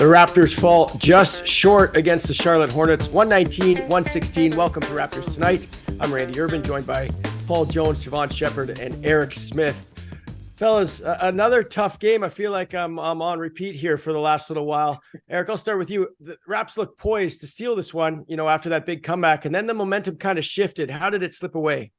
The Raptors fall just short against the Charlotte Hornets, 119-116. Welcome to Raptors Tonight. I'm Randy Urban, joined by Paul Jones, Jevohn Shepherd, and Eric Smith. Fellas, another tough game. I feel like I'm on repeat here for the last little while. Eric, I'll start with you. The Raps look poised to steal this one, after that big comeback, and then the momentum kind of shifted. How did it slip away?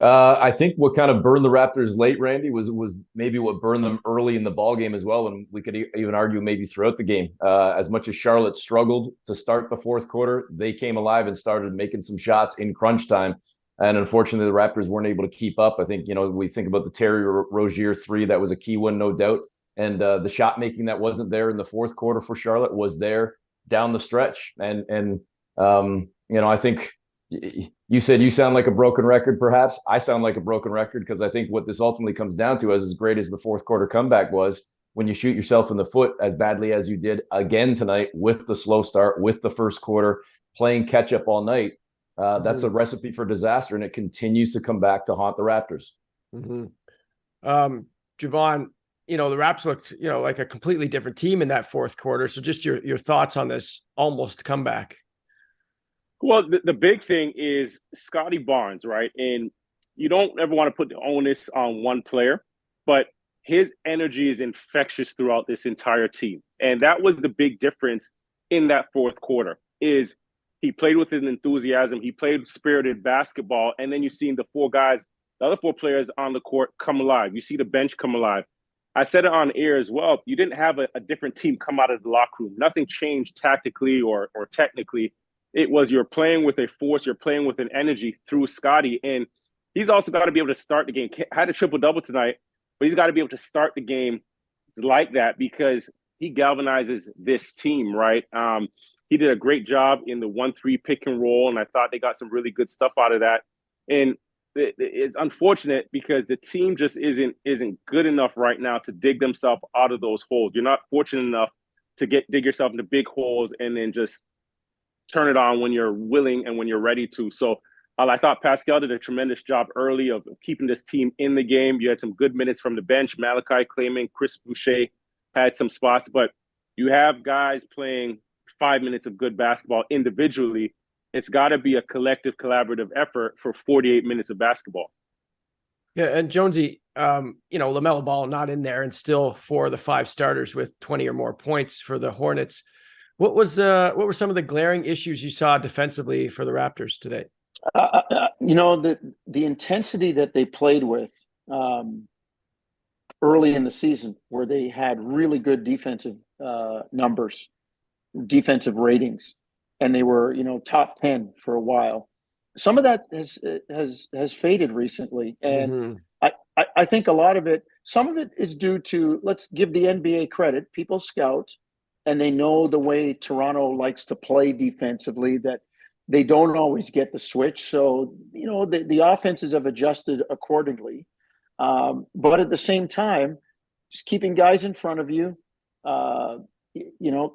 I think what kind of burned the Raptors late, Randy, was maybe what burned them early in the ball game as well. And we could even argue maybe throughout the game. As much as Charlotte struggled to start the fourth quarter, they came alive and started making some shots in crunch time. And unfortunately, the Raptors weren't able to keep up. I think, we think about the Terry Rozier three. That was a key one, no doubt. And the shot making that wasn't there in the fourth quarter for Charlotte was there down the stretch. And I think you said you sound like a broken record, perhaps. I sound like a broken record because I think what this ultimately comes down to, as great as the fourth quarter comeback was, when you shoot yourself in the foot as badly as you did again tonight with the slow start, with the first quarter, playing catch up all night, that's a recipe for disaster, and it continues to come back to haunt the Raptors. Jevohn, the Raps looked, like a completely different team in that fourth quarter. So just your thoughts on this almost comeback. Well, the big thing is Scotty Barnes, right? And you don't ever want to put the onus on one player, but his energy is infectious throughout this entire team. And that was the big difference in that fourth quarter, is he played with an enthusiasm. He played spirited basketball. And then you see the the other four players on the court come alive. You see the bench come alive. I said it on air as well. You didn't have a different team come out of the locker room. Nothing changed tactically or technically. It was you're playing with a force, you're playing with an energy through Scotty. And he's also got to be able to start the game. Had a triple-double tonight, but he's got to be able to start the game like that because he galvanizes this team, right? He did a great job in the 1-3 pick and roll, and I thought they got some really good stuff out of that. And it's unfortunate because the team just isn't good enough right now to dig themselves out of those holes. You're not fortunate enough to dig yourself into big holes and then just turn it on when you're willing and when you're ready to. So I thought Pascal did a tremendous job early of keeping this team in the game. You had some good minutes from the bench. Malachi Clayman, Chris Boucher had some spots, but you have guys playing 5 minutes of good basketball individually. It's got to be a collective, collaborative effort for 48 minutes of basketball. Yeah, and Jonesy, LaMelo Ball not in there, and still 4 of the 5 starters with 20 or more points for the Hornets. What were some of the glaring issues you saw defensively for the Raptors today? The intensity that they played with early in the season, where they had really good defensive numbers, defensive ratings, and they were top 10 for a while. Some of that has faded recently, and I think a lot of it, some of it is due to, let's give the NBA credit, people scout. And they know the way Toronto likes to play defensively, that they don't always get the switch. So, the offenses have adjusted accordingly. But at the same time, just keeping guys in front of you,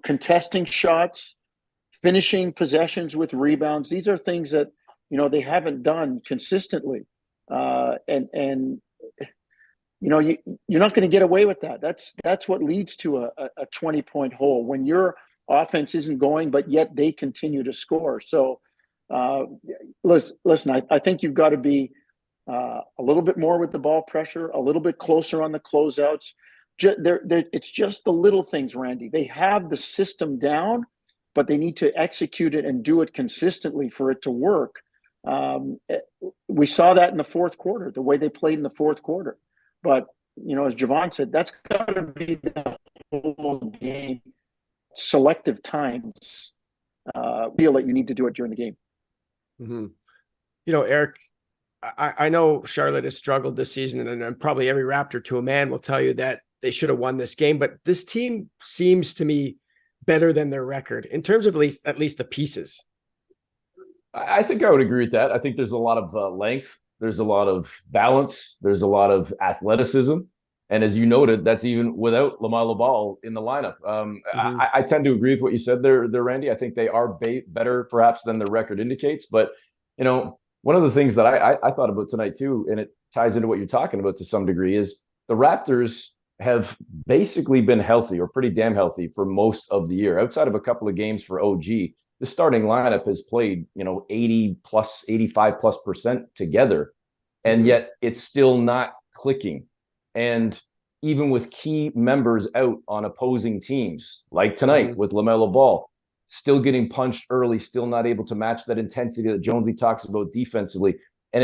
contesting shots, finishing possessions with rebounds. These are things that, they haven't done consistently. You're not going to get away with that. That's what leads to a 20-point hole, when your offense isn't going, but yet they continue to score. So, listen, I think you've got to be a little bit more with the ball pressure, a little bit closer on the closeouts. It's just the little things, Randy. They have the system down, but they need to execute it and do it consistently for it to work. We saw that in the fourth quarter, the way they played in the fourth quarter. But, as Jevohn said, that's got to be the whole game. Selective times, feel that you need to do it during the game. Eric, I know Charlotte has struggled this season, and probably every Raptor to a man will tell you that they should have won this game. But this team seems to me better than their record in terms of at least the pieces. I think I would agree with that. I think there's a lot of length. There's a lot of balance. There's a lot of athleticism. And as you noted, that's even without LaMelo Ball in the lineup. I tend to agree with what you said there, Randy. I think they are better perhaps than their record indicates. But, one of the things that I thought about tonight too, and it ties into what you're talking about to some degree, is the Raptors have basically been healthy or pretty damn healthy for most of the year. Outside of a couple of games for OG, the starting lineup has played, 80 plus, 85 plus % together. And yet it's still not clicking. And even with key members out on opposing teams, like tonight with LaMelo Ball, still getting punched early, still not able to match that intensity that Jonesy talks about defensively. And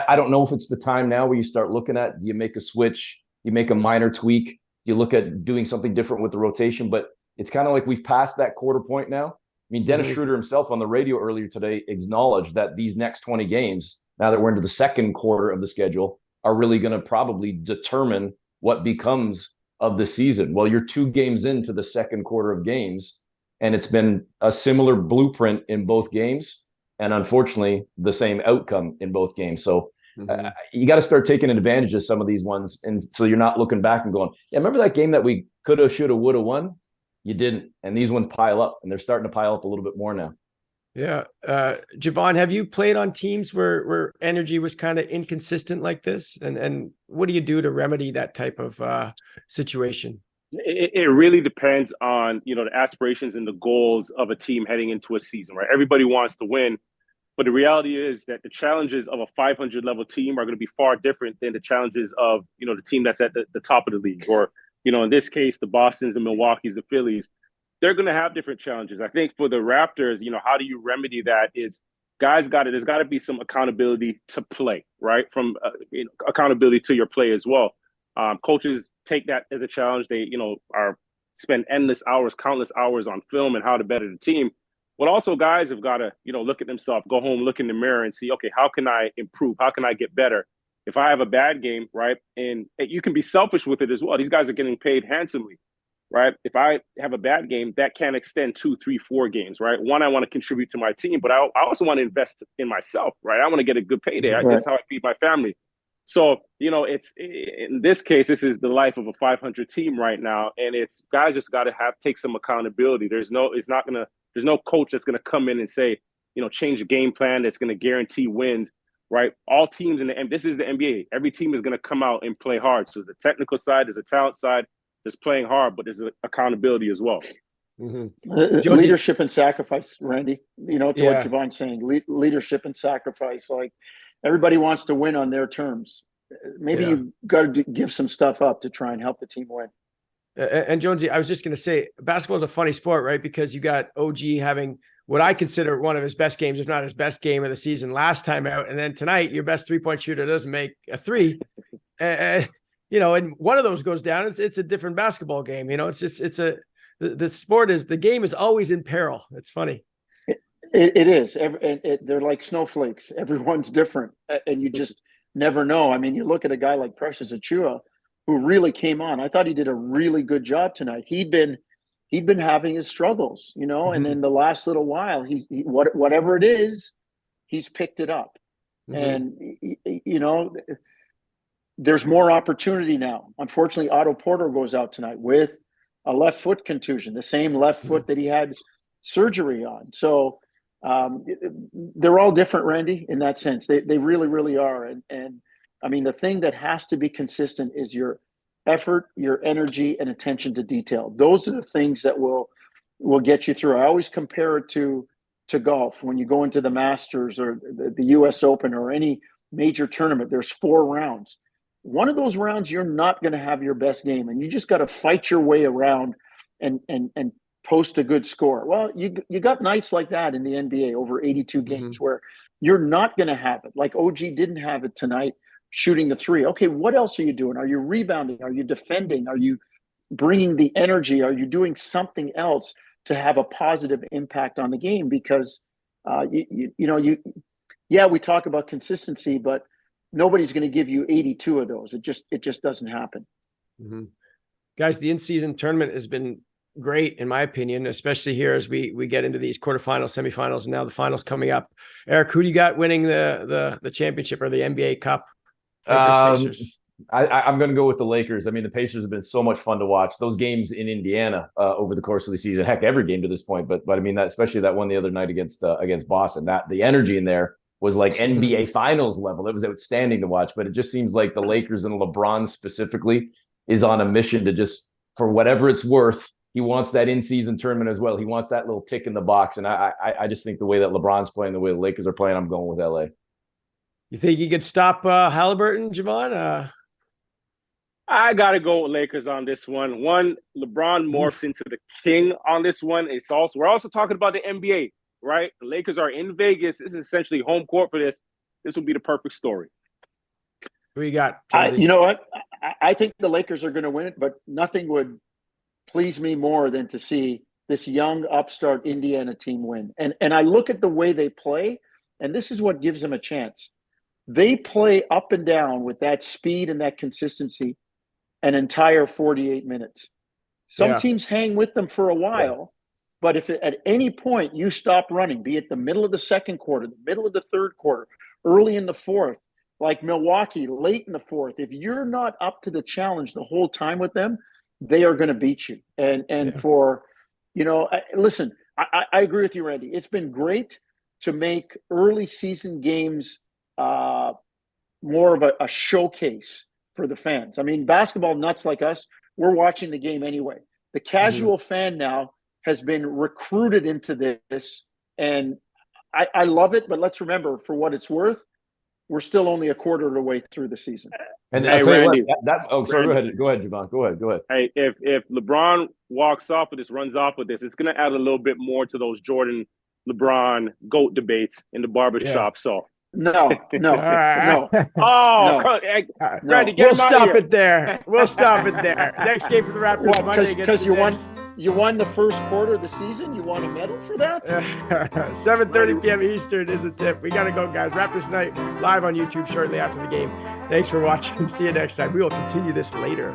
I don't know if it's the time now where you start looking at, do you make a switch? Do you make a minor tweak? Do you look at doing something different with the rotation? But it's kind of like we've passed that quarter point now. I mean, Dennis Schroeder himself on the radio earlier today acknowledged that these next 20 games, now that we're into the second quarter of the schedule, are really going to probably determine what becomes of the season. Well, you're 2 games into the second quarter of games, and it's been a similar blueprint in both games, and unfortunately, the same outcome in both games. So you got to start taking advantage of some of these ones, and so you're not looking back and going, yeah, remember that game that we coulda, shoulda, woulda won? You didn't. And these ones pile up, and they're starting to pile up a little bit more now. Yeah. Jevohn, have you played on teams where energy was kind of inconsistent like this? And what do you do to remedy that type of situation? It really depends on, the aspirations and the goals of a team heading into a season, right? Everybody wants to win, but the reality is that the challenges of a 500 level team are going to be far different than the challenges of, the team that's at the top of the league, or, in this case, the Bostons, the Milwaukees, the Phillies. They're going to have different challenges. I think for the Raptors, how do you remedy that is there's got to be some accountability to play, right? From accountability to your play as well. Coaches take that as a challenge. They, spend countless hours on film and how to better the team. But also guys have got to, look at themselves, go home, look in the mirror and see, okay, how can I improve? How can I get better? If I have a bad game, right? And you can be selfish with it as well. These guys are getting paid handsomely, right? If I have a bad game, that can extend 2, 3, 4 games, right? One, I want to contribute to my team, but I also want to invest in myself, right? I want to get a good payday. Right. That's how I feed my family. So, it's in this case, this is the life of a 500 team right now. And it's guys just got to take some accountability. There's no coach that's going to come in and say, change the game plan that's going to guarantee wins, right? All teams this is the NBA. Every team is going to come out and play hard. So the technical side, there's a talent side, there's playing hard, but there's accountability as well. Leadership and sacrifice, Randy, to what Jevohn's saying, leadership and sacrifice. Like, everybody wants to win on their terms. Maybe you've got to give some stuff up to try and help the team win. And Jonesy, I was just going to say, basketball is a funny sport, right? Because you got OG having what I consider one of his best games, if not his best game of the season last time out. And then tonight, your best 3-point shooter doesn't make a 3. And one of those goes down. It's a different basketball game. The sport is, the game is always in peril. It's funny. It is. They're like snowflakes. Everyone's different. And you just never know. I mean, you look at a guy like Precious Achiuwa, who really came on. I thought he did a really good job tonight. He'd been having his struggles, and then the last little while, whatever it is, he's picked it up. And, there's more opportunity now. Unfortunately, Otto Porter goes out tonight with a left foot contusion, the same left foot that he had surgery on. So they're all different, Randy, in that sense. They really, really are. And I mean, the thing that has to be consistent is your effort, your energy, and attention to detail. Those are the things that will get you through. I always compare it to golf. When you go into the Masters or the US Open or any major tournament, there's 4 rounds. One of those rounds, you're not going to have your best game, and you just got to fight your way around and post a good score. Well, you got nights like that in the NBA over 82 games where you're not going to have it. Like OG didn't have it tonight, shooting the 3. Okay, what else are you doing? Are you rebounding? Are you defending? Are you bringing the energy? Are you doing something else to have a positive impact on the game? Because we talk about consistency, but nobody's going to give you 82 of those. It just doesn't happen. Guys, the in-season tournament has been great, in my opinion, especially here as we get into these quarterfinals, semifinals, and now the finals coming up. Eric, who do you got winning the championship or the NBA Cup? Pacers? I'm going to go with the Lakers. I mean, the Pacers have been so much fun to watch. Those games in Indiana over the course of the season, heck, every game to this point. But I mean, that especially that one the other night against Boston. That the energy in there was like NBA Finals level. It was outstanding to watch. But it just seems like the Lakers and LeBron specifically is on a mission to just, for whatever it's worth, he wants that in-season tournament as well. He wants that little tick in the box. And I just think the way that LeBron's playing, the way the Lakers are playing, I'm going with LA. You think he could stop Halliburton, Jevohn? I got to go with Lakers on this one. One, LeBron morphs into the king on this one. We're also talking about the NBA, right? The Lakers are in Vegas. This is essentially home court for this. This will be the perfect story. Who you got? You know what? I think the Lakers are going to win it, but nothing would please me more than to see this young upstart Indiana team win. And I look at the way they play, and this is what gives them a chance. They play up and down with that speed and that consistency an entire 48 minutes. Some teams hang with them for a while, but if at any point you stop running, be it the middle of the second quarter, the middle of the third quarter, early in the fourth, like Milwaukee, late in the fourth, if you're not up to the challenge the whole time with them, they are going to beat you. For, listen, I agree with you, Randy. It's been great to make early season games more of a showcase for the fans. I mean, basketball nuts like us, we're watching the game anyway. The casual fan now has been recruited into this, and I love it. But let's remember, for what it's worth, we're still only a quarter of the way through the season. And hey, Randy, Randy, go ahead, Jevohn. Go ahead. Hey, if LeBron walks off with this, runs off with this, it's going to add a little bit more to those Jordan, LeBron, GOAT debates in the barbershop. Yeah. So. No. Oh, Randy, we'll stop it there. We'll stop it there. Next game for the Raptors Monday because you won the first quarter of the season. You want a medal for that? 7:30 p.m. Eastern is a tip. We gotta go, guys. Raptors Night live on YouTube shortly after the game. Thanks for watching. See you next time. We will continue this later.